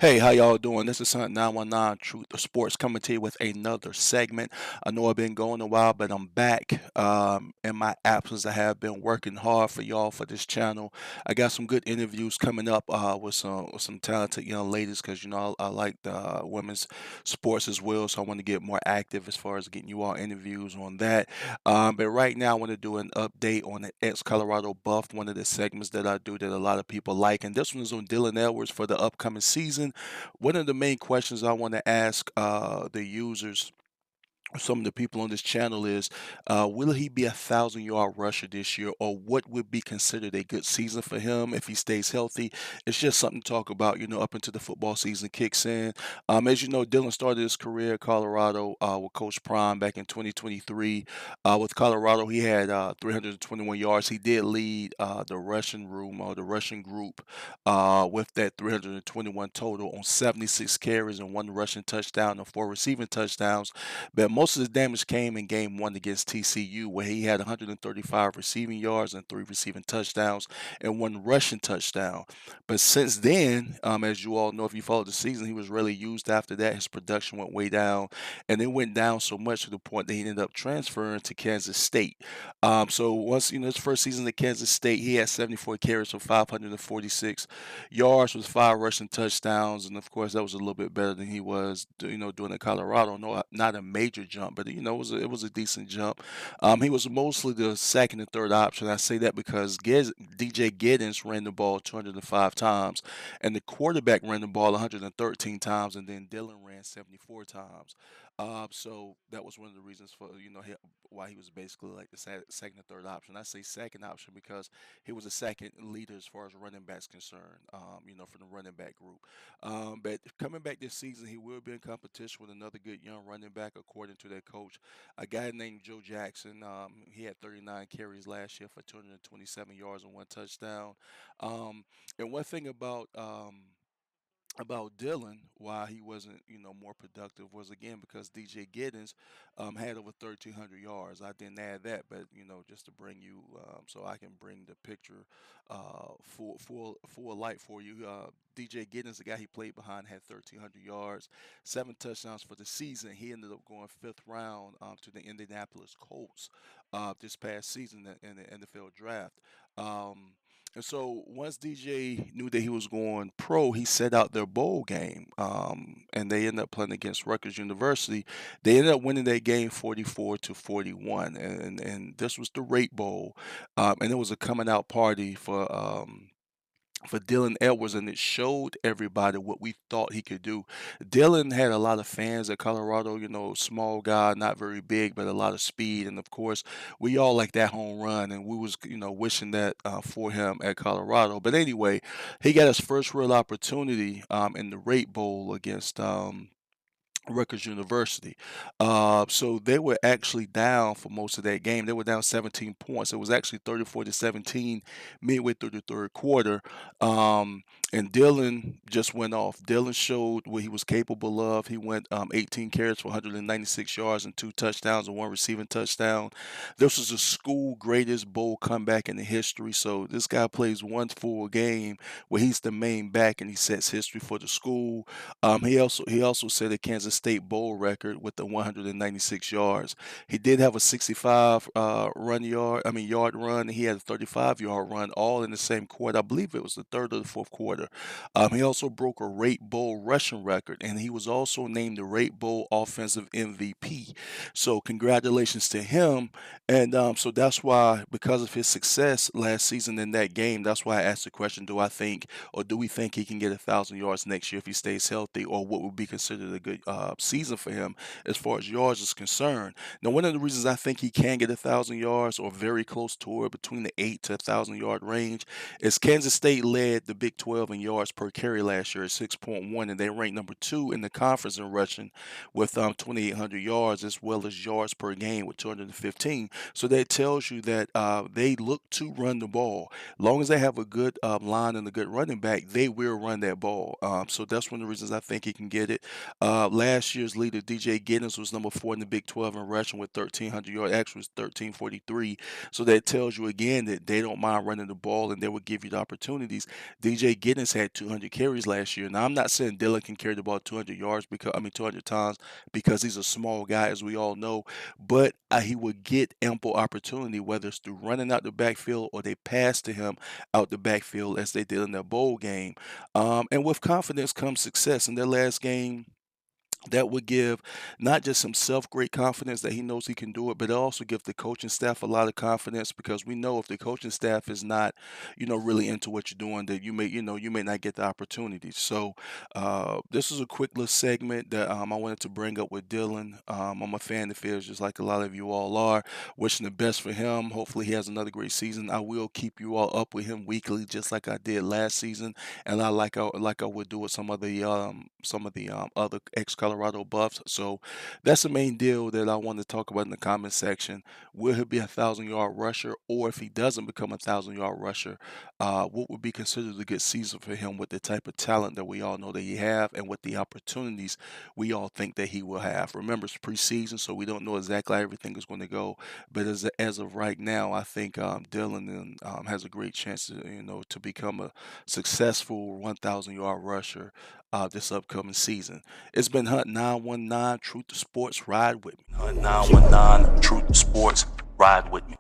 Hey, how y'all doing? This is Hunt 919 Truth or Sports coming to you with another segment. I know I've been going a while, but I'm back. In my absence, I have been working hard for y'all for this channel. I got some good interviews coming up with some talented young ladies because I like the women's sports as well, so I want to get more active as far as getting you all interviews on that. But right now, I want to do an update on the ex Colorado Buff, one of the segments that I do that a lot of people like, and this one is on Dylan Edwards for the upcoming season. One of the main questions I want to ask the users, some of the people on this channel is, will he be 1,000 yard rusher this year, or what would be considered a good season for him if he stays healthy? It's just something to talk about, up until the football season kicks in. As you know, Dylan started his career at Colorado with Coach Prime back in 2023. With Colorado, he had 321 yards. He did lead the Russian room or the Russian group with that 321 total on 76 carries and one rushing touchdown and four receiving touchdowns. But most of the damage came in game one against TCU, where he had 135 receiving yards and three receiving touchdowns and one rushing touchdown. But since then, as you all know, if you followed the season, he was really used after that. His production went way down, and it went down so much to the point that he ended up transferring to Kansas State. So once, his first season at Kansas State, he had 74 carries for 546 yards with five rushing touchdowns, and of course, that was a little bit better than he was, doing in Colorado. No, not a major jump, but it was a decent jump. He was mostly the second and third option. I say that because DJ Giddens ran the ball 205 times, and the quarterback ran the ball 113 times, and then Dylan ran 74 times. So that was one of the reasons for why he was basically like the second and third option. I say second option because he was the second leader as far as running backs concerned. For the running back group. But coming back this season, he will be in competition with another good young running back, according to their coach, a guy named Joe Jackson. He had 39 carries last year for 227 yards and one touchdown. And one thing about Dylan, why he wasn't, more productive was again because DJ Giddens had over 1,300 yards. I didn't add that, but just to bring you, so I can bring the picture full light for you. DJ Giddens, the guy he played behind, had 1,300 yards, seven touchdowns for the season. He ended up going fifth round to the Indianapolis Colts this past season in the NFL draft. Um, and so once DJ knew that he was going pro, he set out their bowl game, and they ended up playing against Rutgers University. They ended up winning that game 44-41, and this was the Rate Bowl, and it was a coming out party for Dylan Edwards, and it showed everybody what we thought he could do. Dylan had a lot of fans at Colorado, small guy, not very big, but a lot of speed. And of course, we all like that home run, and we was, wishing that for him at Colorado. But anyway, he got his first real opportunity in the Rate Bowl against Rutgers University. So they were actually down for most of that game. They were down 17 points. It was actually 34-17 midway through the third quarter. Um, and Dylan just went off. Dylan showed what he was capable of. He went 18 carries for 196 yards and two touchdowns and one receiving touchdown. This was a school greatest bowl comeback in the history. So this guy plays one full game where he's the main back and he sets history for the school. He also set a Kansas State bowl record with the 196 yards. He did have a 65 yard run. He had a 35-yard run, all in the same quarter. I believe it was the third or the fourth quarter. He also broke a Rate Bowl rushing record, and he was also named the Rate Bowl Offensive MVP. So congratulations to him. And so that's why, because of his success last season in that game, that's why I asked the question: Do I think, or do we think he can get 1,000 yards next year if he stays healthy, or what would be considered a good season for him as far as yards is concerned? Now, one of the reasons I think he can get 1,000 yards or very close to it, between the 8 to 1,000 yard range, is Kansas State led the Big 12 in yards per carry last year at 6.1, and they ranked number two in the conference in rushing with 2,800 yards, as well as yards per game with 215. So that tells you that they look to run the ball. Long as they have a good line and a good running back, they will run that ball. So that's one of the reasons I think he can get it. Last year's leader, DJ Giddens, was number four in the Big 12 in rushing with 1,300 yards. Actually, was 1,343. So that tells you again that they don't mind running the ball and they will give you the opportunities. DJ Giddens had 200 carries last year. Now, I'm not saying Dylan can carry the ball 200 yards because, I mean, 200 times because he's a small guy, as we all know, but he would get ample opportunity, whether it's through running out the backfield or they pass to him out the backfield as they did in their bowl game. And with confidence comes success. In their last game, that would give not just himself great confidence that he knows he can do it, but it also gives the coaching staff a lot of confidence because we know if the coaching staff is not, really into what you're doing, that you may not get the opportunities. So this is a quick little segment that I wanted to bring up with Dylan. I'm a fan of his, just like a lot of you all are. Wishing the best for him. Hopefully, he has another great season. I will keep you all up with him weekly, just like I did last season, and I would do with some of the other ex Colorado Buffs. So that's the main deal that I want to talk about in the comment section. Will he be 1,000 yard rusher, or if he doesn't become 1,000 yard rusher, what would be considered a good season for him with the type of talent that we all know that he have, and with the opportunities we all think that he will have. Remember, it's preseason, so we don't know exactly how everything is going to go. But as of right now, I think Dylan has a great chance to become a successful 1,000 yard rusher this upcoming season. It's been Hunt 919 Truth to Sports. Ride with me. Hunt 919 Truth to Sports. Ride with me.